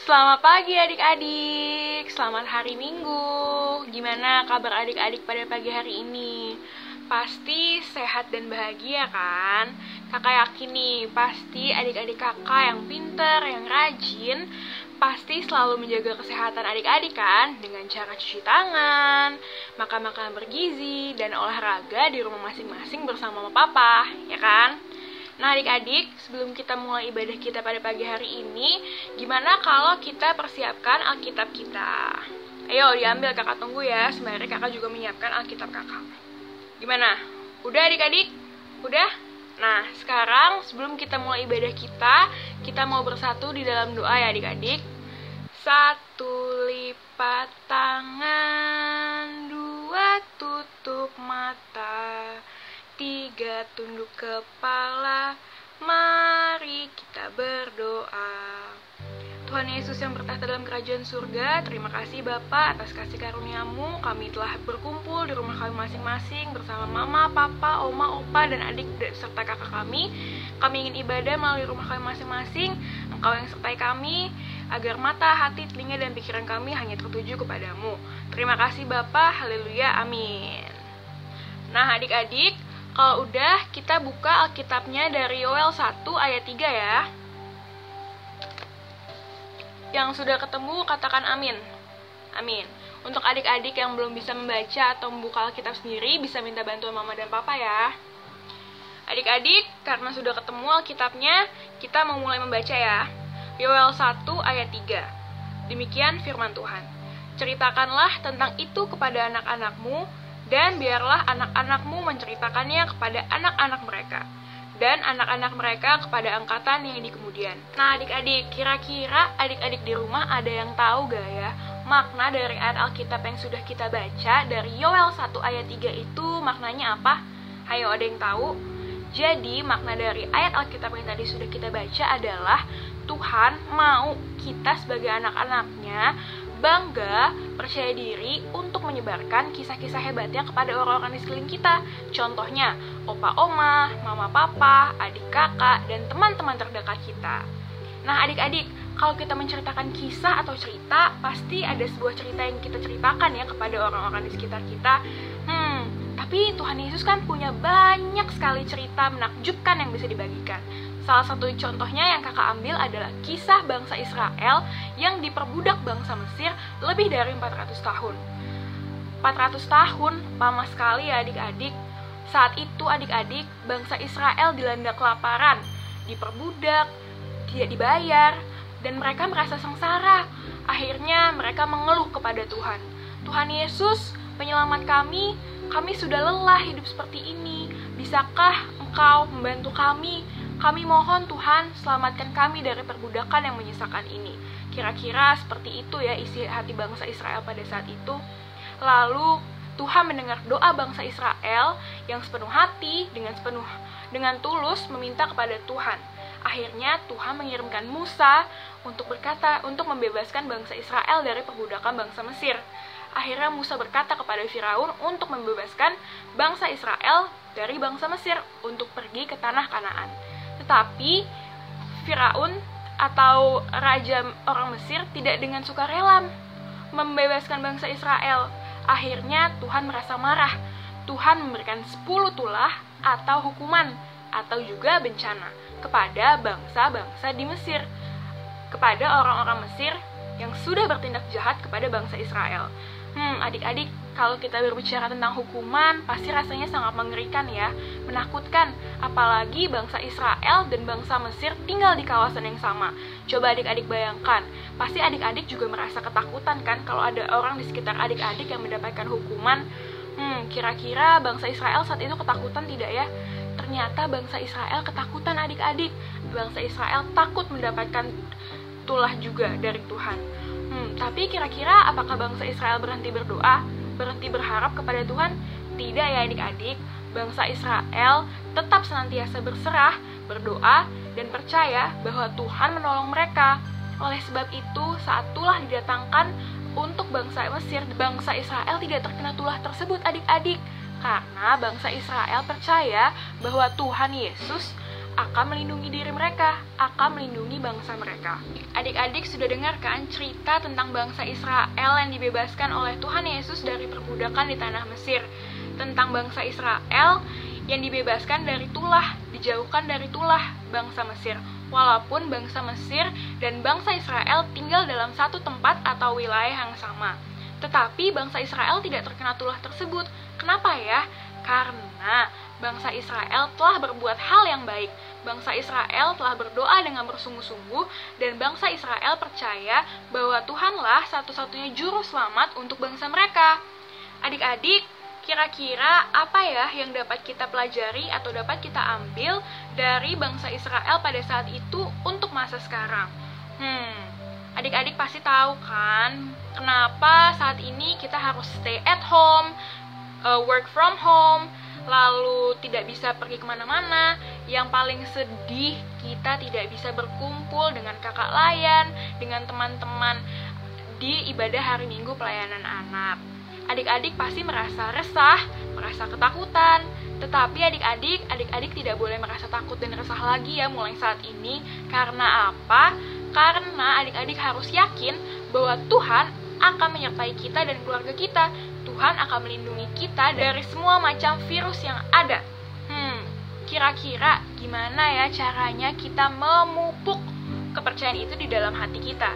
Selamat pagi adik-adik, selamat hari Minggu. Gimana kabar adik-adik pada pagi hari ini? Pasti sehat dan bahagia kan? Kakak yakin nih, pasti adik-adik kakak yang pinter, yang rajin, pasti selalu menjaga kesehatan adik-adik kan? Dengan cara cuci tangan, makan makanan bergizi, dan olahraga di rumah masing-masing bersama mama papa, ya kan? Nah adik-adik, sebelum kita mulai ibadah kita pada pagi hari ini, gimana kalau kita persiapkan Alkitab kita? Ayo diambil, kakak tunggu ya, sembari kakak juga menyiapkan Alkitab kakak. Gimana? Udah adik-adik? Udah? Nah sekarang sebelum kita mulai ibadah kita mau bersatu di dalam doa ya adik-adik. Satu, lipat tangan, dua, tutup mata, tiga, tunduk kepala, mari kita berdoa. Tuhan Yesus yang bertahta dalam kerajaan surga, terima kasih Bapa atas kasih karunia-Mu. Kami telah berkumpul di rumah kami masing-masing bersama mama, papa, oma, opa, dan adik serta kakak kami. Kami ingin ibadah melalui rumah kami masing-masing. Engkau yang sertai kami, agar mata, hati, telinga, dan pikiran kami hanya tertuju kepadamu. Terima kasih Bapa, haleluya, amin. Nah adik-adik, kalau udah, kita buka Alkitabnya dari Yoel 1 ayat 3 ya. Yang sudah ketemu, katakan amin. Amin. Untuk adik-adik yang belum bisa membaca atau membuka Alkitab sendiri, bisa minta bantuan mama dan papa ya. Adik-adik, karena sudah ketemu Alkitabnya, kita mau mulai membaca ya. Yoel 1 ayat 3. Demikian firman Tuhan. Ceritakanlah tentang itu kepada anak-anakmu, dan biarlah anak-anakmu menceritakannya kepada anak-anak mereka, dan anak-anak mereka kepada angkatan yang di kemudian. Nah adik-adik, kira-kira adik-adik di rumah ada yang tahu gak ya makna dari ayat Alkitab yang sudah kita baca dari Yoel 1 ayat 3 itu maknanya apa? Ayo, ada yang tahu? Jadi makna dari ayat Alkitab yang tadi sudah kita baca adalah Tuhan mau kita sebagai anak-anaknya bangga, percaya diri untuk menyebarkan kisah-kisah hebatnya kepada orang-orang di sekeliling kita. Contohnya, opa oma, mama papa, adik kakak, dan teman-teman terdekat kita. Nah adik-adik, kalau kita menceritakan kisah atau cerita, pasti ada sebuah cerita yang kita ceritakan ya kepada orang-orang di sekitar kita. Tapi Tuhan Yesus kan punya banyak sekali cerita menakjubkan yang bisa dibagikan. Salah satu contohnya yang kakak ambil adalah kisah bangsa Israel yang diperbudak bangsa Mesir lebih dari 400 tahun. 400 tahun, lama sekali ya adik-adik. Saat itu adik-adik, bangsa Israel dilanda kelaparan, diperbudak, tidak dibayar, dan mereka merasa sengsara. Akhirnya mereka mengeluh kepada Tuhan. Tuhan Yesus, penyelamat kami sudah lelah hidup seperti ini. Bisakah Engkau membantu kami? Kami mohon Tuhan, selamatkan kami dari perbudakan yang menyisakan ini. Kira-kira seperti itu ya isi hati bangsa Israel pada saat itu. Lalu Tuhan mendengar doa bangsa Israel yang sepenuh hati, dengan tulus meminta kepada Tuhan. Akhirnya Tuhan mengirimkan Musa untuk membebaskan bangsa Israel dari perbudakan bangsa Mesir. Akhirnya Musa berkata kepada Firaun untuk membebaskan bangsa Israel dari bangsa Mesir untuk pergi ke tanah Kanaan. Tetapi Firaun atau raja orang Mesir tidak dengan sukarela membebaskan bangsa Israel. Akhirnya Tuhan merasa marah. Tuhan memberikan 10 tulah atau hukuman atau juga bencana kepada bangsa-bangsa di Mesir, kepada orang-orang Mesir yang sudah bertindak jahat kepada bangsa Israel. Adik-adik, kalau kita berbicara tentang hukuman, pasti rasanya sangat mengerikan ya, menakutkan. Apalagi bangsa Israel dan bangsa Mesir tinggal di kawasan yang sama. Coba adik-adik bayangkan, pasti adik-adik juga merasa ketakutan kan kalau ada orang di sekitar adik-adik yang mendapatkan hukuman. Kira-kira bangsa Israel saat itu ketakutan tidak ya? Ternyata bangsa Israel ketakutan adik-adik. Bangsa Israel takut mendapatkan tulah juga dari Tuhan. Tapi kira-kira apakah bangsa Israel berhenti berdoa, berhenti berharap kepada Tuhan? Tidak ya adik-adik, bangsa Israel tetap senantiasa berserah, berdoa, dan percaya bahwa Tuhan menolong mereka. Oleh sebab itu, saat tulah didatangkan untuk bangsa Mesir, bangsa Israel tidak terkena tulah tersebut adik-adik. Karena bangsa Israel percaya bahwa Tuhan Yesus akan melindungi diri mereka, akan melindungi bangsa mereka. Adik-adik sudah dengar kan cerita tentang bangsa Israel yang dibebaskan oleh Tuhan Yesus dari perbudakan di tanah Mesir. Tentang bangsa Israel yang dibebaskan dari tulah, dijauhkan dari tulah bangsa Mesir. Walaupun bangsa Mesir dan bangsa Israel tinggal dalam satu tempat atau wilayah yang sama. Tetapi bangsa Israel tidak terkena tulah tersebut. Kenapa ya? Karena bangsa Israel telah berbuat hal yang baik. Bangsa Israel telah berdoa dengan bersungguh-sungguh, dan bangsa Israel percaya bahwa Tuhanlah satu-satunya juru selamat untuk bangsa mereka. Adik-adik, kira-kira apa ya yang dapat kita pelajari atau dapat kita ambil dari bangsa Israel pada saat itu untuk masa sekarang? Adik-adik pasti tahu kan, kenapa saat ini kita harus stay at home, work from home, lalu tidak bisa pergi kemana-mana. Yang paling sedih, kita tidak bisa berkumpul dengan kakak layan, dengan teman-teman di ibadah hari Minggu pelayanan anak. Adik-adik pasti merasa resah, merasa ketakutan. Tetapi adik-adik tidak boleh merasa takut dan resah lagi ya mulai saat ini. Karena apa? Karena adik-adik harus yakin bahwa Tuhan akan menyertai kita dan keluarga kita. Tuhan akan melindungi kita dari semua macam virus yang ada. Kira-kira gimana ya caranya kita memupuk kepercayaan itu di dalam hati kita?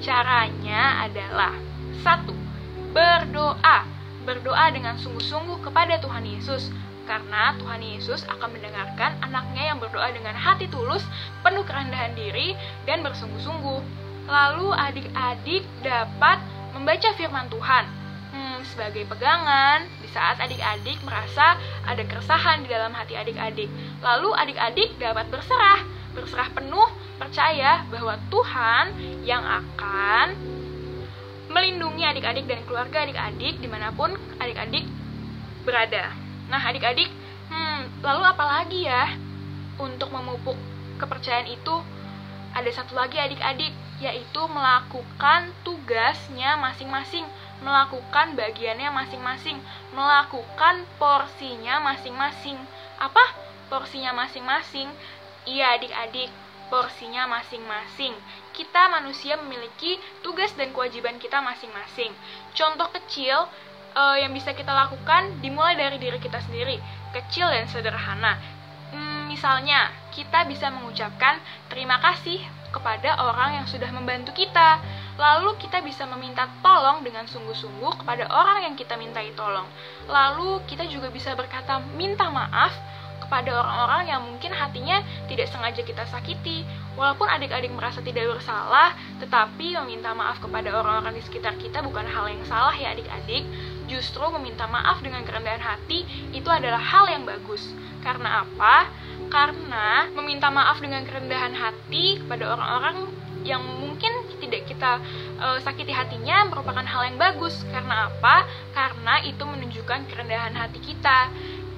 Caranya adalah 1. Berdoa dengan sungguh-sungguh kepada Tuhan Yesus, karena Tuhan Yesus akan mendengarkan anaknya yang berdoa dengan hati tulus, penuh kerendahan diri, dan bersungguh-sungguh. Lalu adik-adik dapat membaca firman Tuhan sebagai pegangan di saat adik-adik merasa ada keresahan di dalam hati adik-adik. Lalu adik-adik dapat berserah penuh, percaya bahwa Tuhan yang akan melindungi adik-adik dan keluarga adik-adik dimanapun adik-adik berada. Nah adik-adik, lalu apa lagi ya untuk memupuk kepercayaan itu? Ada satu lagi adik-adik, yaitu melakukan tugasnya masing-masing, melakukan bagiannya masing-masing, melakukan porsinya masing-masing. Apa porsinya masing-masing? Iya adik-adik, porsinya masing-masing. Kita manusia memiliki tugas dan kewajiban kita masing-masing. Contoh kecil yang bisa kita lakukan dimulai dari diri kita sendiri, kecil dan sederhana. Misalnya, kita bisa mengucapkan terima kasih kepada orang yang sudah membantu kita. Lalu kita bisa meminta tolong dengan sungguh-sungguh kepada orang yang kita mintai tolong. Lalu kita juga bisa berkata minta maaf kepada orang-orang yang mungkin hatinya tidak sengaja kita sakiti. Walaupun adik-adik merasa tidak bersalah, tetapi meminta maaf kepada orang-orang di sekitar kita bukan hal yang salah ya adik-adik. Justru meminta maaf dengan kerendahan hati itu adalah hal yang bagus. Karena apa? Karena meminta maaf dengan kerendahan hati kepada orang-orang yang mungkin tidak kita sakiti hatinya merupakan hal yang bagus. Karena apa? Karena itu menunjukkan kerendahan hati kita.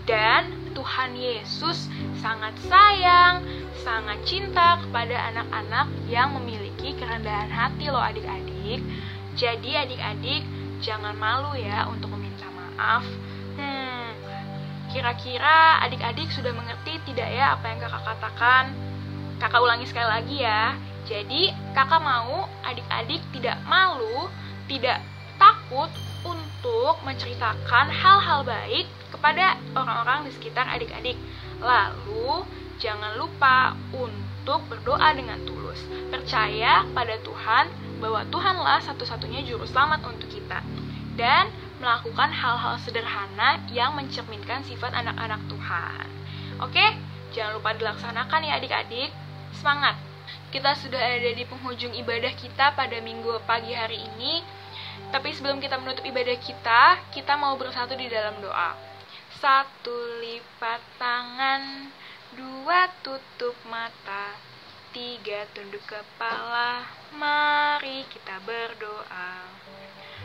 Dan Tuhan Yesus sangat sayang, sangat cinta kepada anak-anak yang memiliki kerendahan hati loh adik-adik. Jadi adik-adik jangan malu ya untuk meminta maaf. Kira-kira adik-adik sudah mengerti tidak ya apa yang kakak katakan? Kakak ulangi sekali lagi ya. Jadi kakak mau adik-adik tidak malu, tidak takut untuk menceritakan hal-hal baik kepada orang-orang di sekitar adik-adik. Lalu jangan lupa untuk berdoa dengan tulus. Percaya pada Tuhan bahwa Tuhanlah satu-satunya juru selamat untuk kita. Dan melakukan hal-hal sederhana yang mencerminkan sifat anak-anak Tuhan. Oke, jangan lupa dilaksanakan ya adik-adik. Semangat! Kita sudah ada di penghujung ibadah kita pada minggu pagi hari ini. Tapi sebelum kita menutup ibadah kita mau bersatu di dalam doa. 1 lipat tangan, 2 tutup mata, 3 tunduk kepala, mari kita berdoa.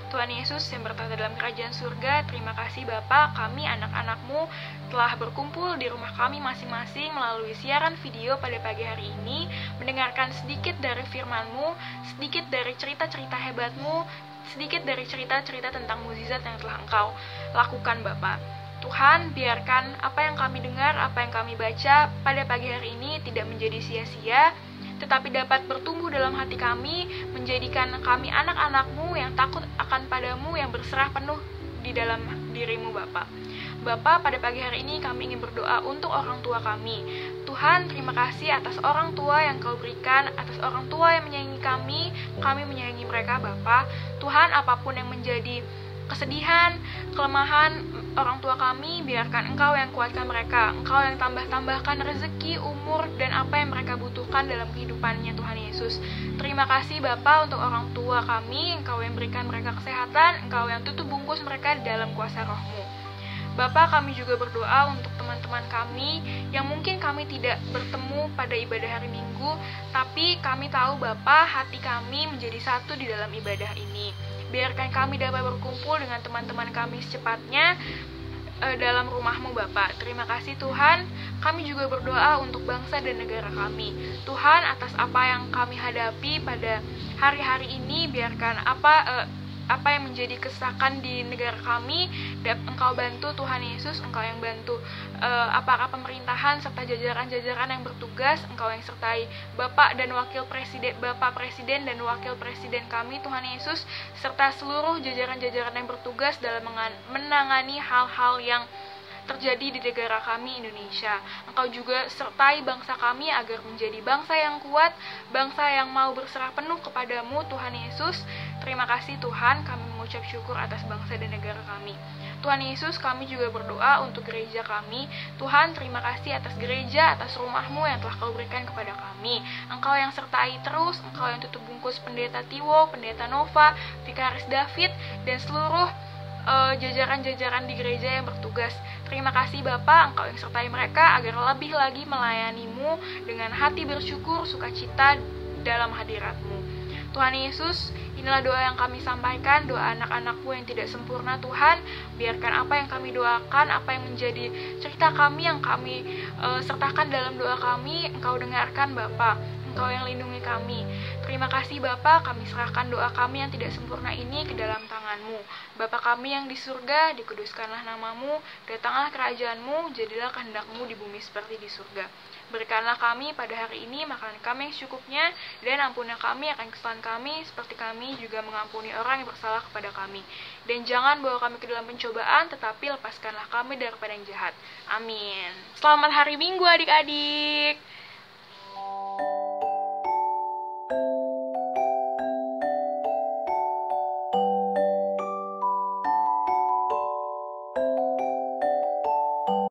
Tuhan Yesus yang bertata dalam kerajaan surga, terima kasih Bapa, kami anak-anak-Mu telah berkumpul di rumah kami masing-masing melalui siaran video pada pagi hari ini, mendengarkan sedikit dari firman-Mu, sedikit dari cerita-cerita hebat-Mu, sedikit dari cerita-cerita tentang mukjizat yang telah Engkau lakukan Bapa. Tuhan, biarkan apa yang kami dengar, apa yang kami baca pada pagi hari ini tidak menjadi sia-sia, tetapi dapat bertumbuh dalam hati kami, menjadikan kami anak-anak-Mu yang takut akan Padamu, yang berserah penuh di dalam diri-Mu, Bapa. Bapa, pada pagi hari ini kami ingin berdoa untuk orang tua kami. Tuhan, terima kasih atas orang tua yang Kau berikan, atas orang tua yang menyayangi kami menyayangi mereka, Bapa. Tuhan, apapun yang menjadi kesedihan, kelemahan orang tua kami, biarkan Engkau yang kuatkan mereka, Engkau yang tambahkan rezeki, umur, dan apa yang mereka butuhkan dalam kehidupannya, Tuhan Yesus. Terima kasih Bapa untuk orang tua kami, Engkau yang berikan mereka kesehatan, Engkau yang tutup bungkus mereka di dalam kuasa Roh-Mu. Bapa, kami juga berdoa untuk teman-teman kami yang mungkin kami tidak bertemu pada ibadah hari Minggu, tapi kami tahu Bapa, hati kami menjadi satu di dalam ibadah ini. Biarkan kami dapat berkumpul dengan teman-teman kami secepatnya dalam rumah-Mu, Bapa. Terima kasih Tuhan. Kami juga berdoa untuk bangsa dan negara kami. Tuhan, atas apa yang kami hadapi pada hari-hari ini, biarkan apa yang menjadi kesesakan di negara kami, Engkau bantu Tuhan Yesus, Engkau yang bantu aparat pemerintahan serta jajaran-jajaran yang bertugas, Engkau yang sertai Bapak Presiden dan Wakil Presiden kami, Tuhan Yesus, serta seluruh jajaran-jajaran yang bertugas dalam menangani hal-hal yang terjadi di negara kami Indonesia. Engkau juga sertai bangsa kami agar menjadi bangsa yang kuat, bangsa yang mau berserah penuh kepadamu, Tuhan Yesus. Terima kasih Tuhan, kami mengucap syukur atas bangsa dan negara kami. Tuhan Yesus, kami juga berdoa untuk gereja kami. Tuhan, terima kasih atas gereja, atas rumah-Mu yang telah Kau berikan kepada kami. Engkau yang sertai terus, Engkau yang tutup bungkus Pendeta Tiwo, Pendeta Nova, Vikaris David, dan seluruh jajaran-jajaran di gereja yang bertugas. Terima kasih Bapa, Engkau yang sertai mereka agar lebih lagi melayani-Mu dengan hati bersyukur, sukacita dalam hadirat-Mu. Tuhan Yesus, inilah doa yang kami sampaikan, doa anak-anak-Mu yang tidak sempurna Tuhan. Biarkan apa yang kami doakan, apa yang menjadi cerita kami, yang kami sertakan dalam doa kami, Engkau dengarkan Bapa. Engkau yang lindungi kami. Terima kasih Bapa, kami serahkan doa kami yang tidak sempurna ini ke dalam tangan-Mu. Bapa kami yang di surga, dikuduskanlah nama-Mu, datanglah kerajaan-Mu, jadilah kehendak-Mu di bumi seperti di surga. Berikanlah kami pada hari ini makanan kami yang secukupnya, dan ampunilah kami akan kesalahan kami, seperti kami juga mengampuni orang yang bersalah kepada kami. Dan jangan bawa kami ke dalam pencobaan, tetapi lepaskanlah kami daripada yang jahat. Amin. Selamat hari Minggu adik-adik.